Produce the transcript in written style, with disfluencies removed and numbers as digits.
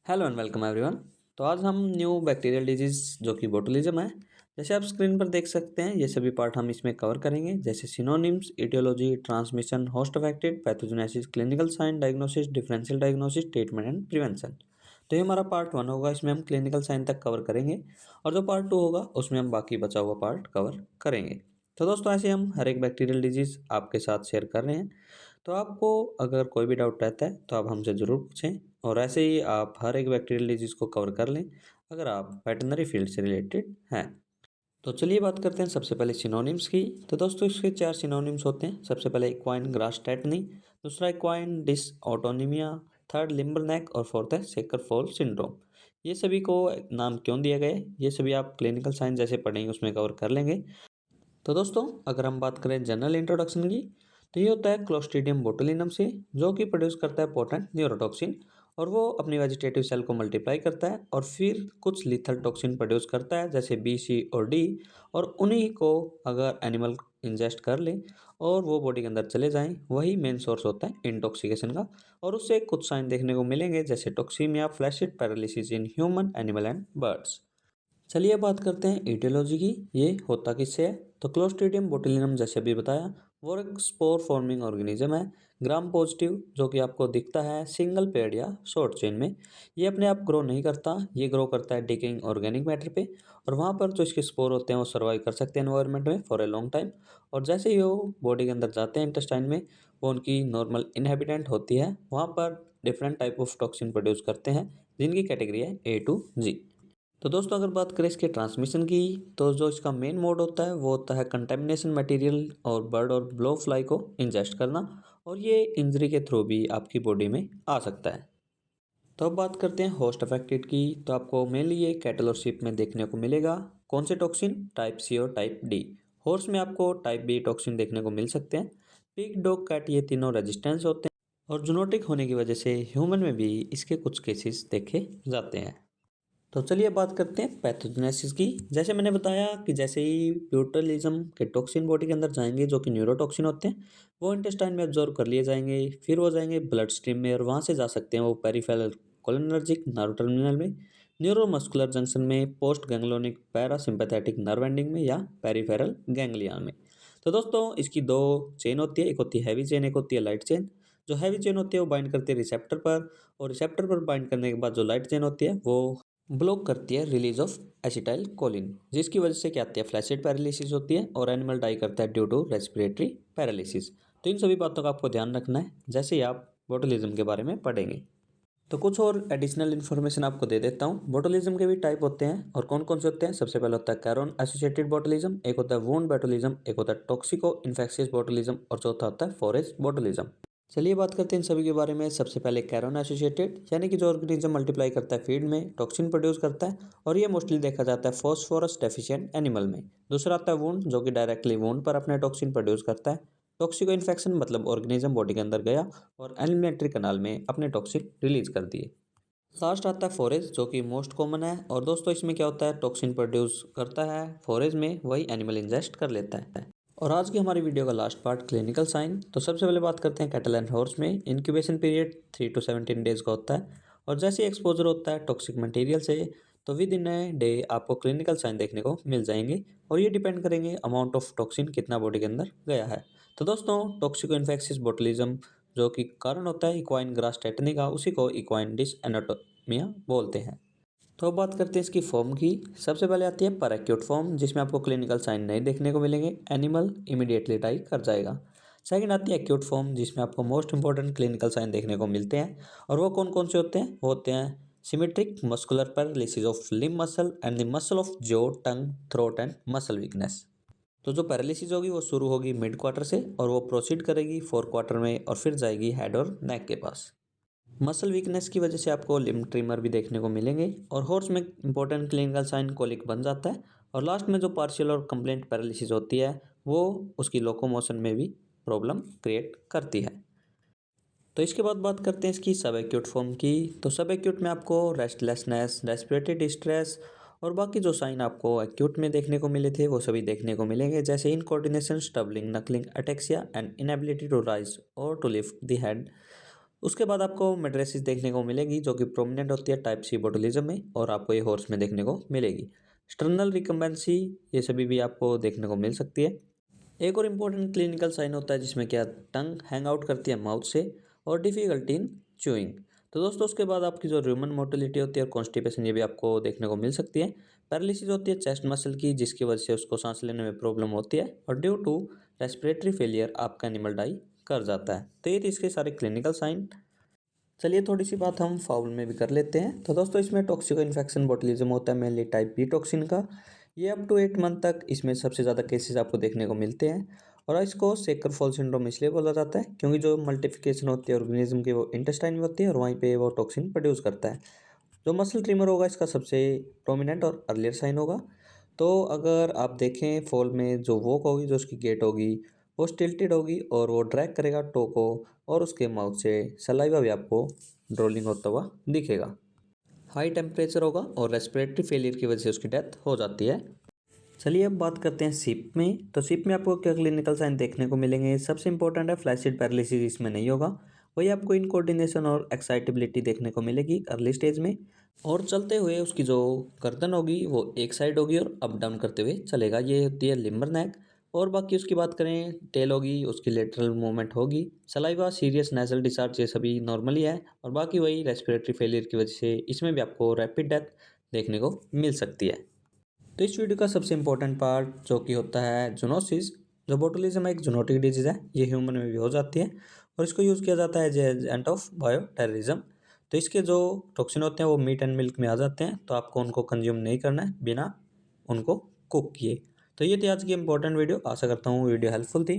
Hello and welcome everyone. तो आज हम न्यू बैक्टीरियल डिजीज जो कि बोटुलिज्म है, जैसे आप स्क्रीन पर देख सकते हैं, ये सभी पार्ट हम इसमें कवर करेंगे, जैसे synonyms, etiology, transmission, host affected, pathogenesis, clinical sign, diagnosis, differential diagnosis, treatment and prevention. तो ये हमारा पार्ट 1 होगा, इसमें हम क्लिनिकल साइन तक कवर करेंगे और जो पार्ट 2 होगा उसमें हम बाकी बचा हुआ पार्ट कवर करेंगे। तो दोस्तों, ऐसे हम हर एक बैक्टीरियल डिजीज आपके साथ शेयर कर रहे हैं। तो आपको अगर कोई भी डाउट रहता है तो आप हमसे ज़रूर पूछें और ऐसे ही आप हर एक बैक्टीरियल डिजीज़ को कवर कर लें अगर आप वेटरनरी फील्ड से रिलेटेड हैं। तो चलिए बात करते हैं सबसे पहले सिनोनिम्स की। तो दोस्तों, इसके 4 सिनोनिम्स होते हैं। सबसे पहले इक्वाइन ग्रास टेटनी, दूसरा इक्वाइन डिसऑटोनिमिया, थर्ड लिम्बरनेक और फोर्थ है शेकर फॉल सिंड्रोम। ये सभी को नाम क्यों दिया गया है, ये सभी आप क्लिनिकल साइंस जैसे पढ़ेंगे उसमें कवर कर लेंगे। तो दोस्तों, अगर हम बात करें जनरल इंट्रोडक्शन की, तो ये होता है क्लोस्ट्रीडियम बोटुलिनम से, जो कि प्रोड्यूस करता है पोटेंट न्यूरोटॉक्सिन और वो अपनी वेजिटेटिव सेल को मल्टीप्लाई करता है और फिर कुछ लिथल टॉक्सिन प्रोड्यूस करता है, जैसे बी, सी और डी। और उन्हीं को अगर एनिमल इंजेस्ट कर ले और वो बॉडी के अंदर चले जाएं, वही मेन सोर्स होता है इंटॉक्सिकेशन का। और उससे कुछ साइन देखने को मिलेंगे, जैसे toxaemia, flaccid paralysis in human, animal and birds. चलिए बात करते हैं एटियोलॉजी की। ये होता किससे है, तो क्लोस्ट्रीडियम बोटुलिनम जैसे अभी बताया, वो एक स्पोर फॉर्मिंग ऑर्गेनिज्म है, ग्राम पॉजिटिव, जो कि आपको दिखता है सिंगल पेड या शॉर्ट चेन में। ये अपने आप ग्रो नहीं करता, ये ग्रो करता है डिकेइंग ऑर्गेनिक मैटर पे और वहाँ पर जो इसके स्पोर होते हैं वो सर्वाइव कर सकते हैं एनवायरनमेंट में फॉर ए लॉन्ग टाइम। और जैसे ही वो बॉडी के अंदर जाते हैं इंटेस्टाइन में, वो उनकी नॉर्मल इनहेबिटेंट होती है, वहाँ पर different type of toxin produce करते हैं, जिनकी कैटेगरी है A to G। तो दोस्तों, अगर बात करें इसके ट्रांसमिशन की, तो जो इसका मेन मोड होता है वो होता है कंटेमिनेशन मटेरियल और बर्ड और ब्लो फ्लाई को इंजेस्ट करना, और ये इंजरी के थ्रू भी आपकी बॉडी में आ सकता है। तो अब बात करते हैं होस्ट अफेक्टेड की। तो आपको मेनली ये कैटल और शिप में देखने को मिलेगा। कौन से टॉक्सिन, टाइप सी और टाइप डी। हॉर्स में आपको टाइप बी टॉक्सिन देखने को मिल सकते हैं। पिग, डॉग, कैट, ये तीनों रेजिस्टेंस होते हैं और जूनोटिक होने की वजह से ह्यूमन में भी इसके कुछ केसेस देखे जाते हैं। तो चलिए बात करते हैं पैथोजेनेसिस की। जैसे मैंने बताया कि जैसे ही ब्यूटलिज्म के टॉक्सिन बॉडी के अंदर जाएंगे, जो कि न्यूरोटॉक्सिन होते हैं, वो इंटेस्टाइन में एब्जॉर्व कर लिए जाएंगे, फिर वो जाएंगे ब्लड स्ट्रीम में और वहाँ से जा सकते हैं वो पेरिफेरल कोलिनर्जिक नर्व टर्मिनल में, न्यूरोमस्कुलर जंक्शन में, post ganglionic parasympathetic nerve ending में या पेरिफेरल गैंग्लिया में। तो दोस्तों, इसकी दो चेन होती है, एक होती है हैवी चेन, एक होती है लाइट चेन। जो हैवी चेन होती है वो बाइंड करती है रिसेप्टर पर, और रिसेप्टर पर बाइंड करने के बाद जो लाइट चेन होती है वो ब्लॉक करती है रिलीज ऑफ एसिटाइल कोलिन, जिसकी वजह से क्या आती है, फ्लैसिड पैरालिसिस होती है और एनिमल डाई करता है ड्यू टू रेस्पिरेटरी पैरालिसिस। तो इन सभी बातों का आपको ध्यान रखना है जैसे ही आप बोटुलिज्म के बारे में पढ़ेंगे। तो कुछ और एडिशनल इन्फॉर्मेशन आपको दे देता हूँ। बोटुलिज्म के भी टाइप होते हैं और कौन कौन से होते हैं। सबसे पहले होता है कैरोन एसोसिएटेड बोटुलिज्म, एक होता है वुंड बोटुलिज्म, एक होता है टॉक्सिको इन्फेक्शियस बोटुलिज्म और चौथा होता है फॉरेस्ट बोटुलिज्म। चलिए बात करते हैं इन सभी के बारे में। सबसे पहले कैरोन एसोसिएटेड, यानी कि जो ऑर्गेनिज्म मल्टीप्लाई करता है फीड में, टॉक्सिन प्रोड्यूस करता है और ये मोस्टली देखा जाता है फॉस्फोरस डेफिशिएंट एनिमल में। दूसरा आता है वुंड, जो कि डायरेक्टली वुंड पर अपने टॉक्सिन प्रोड्यूस करता है। टॉक्सिको इन्फेक्शन मतलब ऑर्गेनिज्म बॉडी के अंदर गया और एलिमेंट्री कनाल में अपने टॉक्सिन रिलीज कर दिए। लास्ट आता है फोरेज, जो कि मोस्ट कॉमन है। और दोस्तों, इसमें क्या होता है, टॉक्सिन प्रोड्यूस करता है फोरेज में, वही एनिमल इंजेस्ट कर लेता है। और आज की हमारी वीडियो का लास्ट पार्ट क्लिनिकल साइन। तो सबसे पहले बात करते हैं कैटल एंड हॉर्स में। इंक्यूबेशन पीरियड 3 to 17 डेज का होता है और जैसे ही एक्सपोजर होता है टॉक्सिक मटेरियल से, तो विद इन ए डे आपको क्लिनिकल साइन देखने को मिल जाएंगे और ये डिपेंड करेंगे अमाउंट ऑफ टॉक्सिन कितना बॉडी के अंदर गया है। तो दोस्तों, टॉक्सिको इन्फेक्शियस बोटुलिज्म जो कि कारण होता है इक्वाइन ग्रास टेटनी का, उसी को इक्वाइन डिसएनाटोमिया बोलते हैं। तो अब बात करते हैं इसकी फॉर्म की। सबसे पहले आती है पर एक्यूट फॉर्म, जिसमें आपको क्लिनिकल साइन नहीं देखने को मिलेंगे, एनिमल इमीडिएटली डाई कर जाएगा। सेकंड आती है एक्यूट फॉर्म, जिसमें आपको मोस्ट इंपॉर्टेंट क्लिनिकल साइन देखने को मिलते हैं और वो कौन कौन से होते हैं, वो होते हैं symmetric muscular paralysis of limb muscle and the muscle of jaw, tongue, throat and muscle weakness. तो जो पैरालिसिस होगी वो शुरू होगी मिड क्वार्टर से और वो प्रोसीड करेगी फोर्थ क्वार्टर में और फिर जाएगी हेड और नेक के पास। मसल वीकनेस की वजह से आपको लिम्ब ट्रिमर भी देखने को मिलेंगे और हॉर्स में इंपॉर्टेंट क्लिनिकल साइन कोलिक बन जाता है। और लास्ट में जो पार्शियल और कंप्लीट पैरालिसिस होती है वो उसकी लोकोमोशन में भी प्रॉब्लम क्रिएट करती है। तो इसके बाद बात करते हैं इसकी सब एक्यूट फॉर्म की। तो सब एक्यूट में आपको रेस्टलेसनेस, रेस्पिरेटरी डिस्ट्रेस और बाकी जो साइन आपको एक्यूट में देखने को मिले थे वो सभी देखने को मिलेंगे, जैसे incoordination, stumbling, knuckling, ataxia and inability to rise और टू लिफ्ट द हेड। उसके बाद आपको मेट्राइसिस देखने को मिलेगी जो कि प्रोमिनेंट होती है टाइप सी बोटुलिज्म में, और आपको ये हॉर्स में देखने को मिलेगी। स्टर्नल रिकम्बेंसी ये सभी भी आपको देखने को मिल सकती है। एक और इम्पोर्टेंट क्लिनिकल साइन होता है जिसमें क्या टंग हैंग आउट करती है माउथ से और डिफिकल्टी इन च्यूइंग। तो दोस्तों उसके बाद आपकी जो ह्यूमन मोटिलिटी होती है और कॉन्स्टिपेशन ये भी आपको देखने को मिल सकती है। पैरालिसिस होती है चेस्ट मसल की जिसकी वजह से उसको सांस लेने में प्रॉब्लम होती है, और ड्यू टू रेस्पिरेटरी फेलियर आपका एनिमल डाई कर जाता है। तो ये थी इसके सारे क्लिनिकल साइन। चलिए थोड़ी सी बात हम फाउल में भी कर लेते हैं। तो दोस्तों इसमें टॉक्सिको इन्फेक्शन बोtulism होता है मेनली टाइप बी टॉक्सिन का। ये अप टू 8 मंथ तक इसमें सबसे ज़्यादा केसेस आपको देखने को मिलते हैं, और इसको सेकर फॉल सिंड्रोम इसलिए बोला जाता है क्योंकि जो मल्टीप्लिकेशन होती है ऑर्गेनिज्म की वो इंटेस्टाइन में होती है और वहीं पे वो टॉक्सिन प्रोड्यूस करता है। जो मसल ट्रिमर होगा इसका सबसे प्रोमिनेंट और अर्लियर साइन होगा। तो अगर आप देखें फॉल में जो वॉक होगी, जो उसकी गेट होगी वो स्टिल्टेड होगी और वो ड्रैग करेगा टो को, और उसके माउथ से सलाइवा भी आपको ड्रोलिंग होता हुआ दिखेगा। हाई टेम्परेचर होगा और रेस्पिरेटरी फेलियर की वजह से उसकी डेथ हो जाती है। चलिए अब बात करते हैं सिप में। तो सिप में आपको क्या क्लिनिकल साइन देखने को मिलेंगे। सबसे इंपॉर्टेंट है फ्लैसिड पैरालिसिस इसमें नहीं होगा। वही आपको इनकोऑर्डिनेशन और एक्साइटेबिलिटी देखने को मिलेगी अर्ली स्टेज में, और चलते हुए उसकी जो गर्दन होगी वो एक साइड होगी और अप डाउन करते हुए चलेगा, ये होती है लिम्बर नेक। और बाकी उसकी बात करें टेल होगी, उसकी लेटरल मूवमेंट होगी, सलाइवा सीरियस नेजल डिस्चार्ज ये सभी नॉर्मली है, और बाकी वही रेस्पिरेटरी फेलियर की वजह से इसमें भी आपको रैपिड डेथ देखने को मिल सकती है। तो इस वीडियो का सबसे इंपॉर्टेंट पार्ट जो कि होता है जूनोसिस। जो बोटुलिज्म एक जूनोटिक डिजीज़ है, ये ह्यूमन में भी हो जाती है और इसको यूज़ किया जाता है as agent of bioterrorism. तो इसके जो टॉक्सिन होते हैं वो मीट एंड मिल्क में आ जाते हैं, तो आपको उनको कंज्यूम नहीं करना है बिना उनको कुक किए। तो ये थी आज की इंपॉर्टेंट वीडियो। आशा करता हूँ वीडियो हेल्पफुल थी।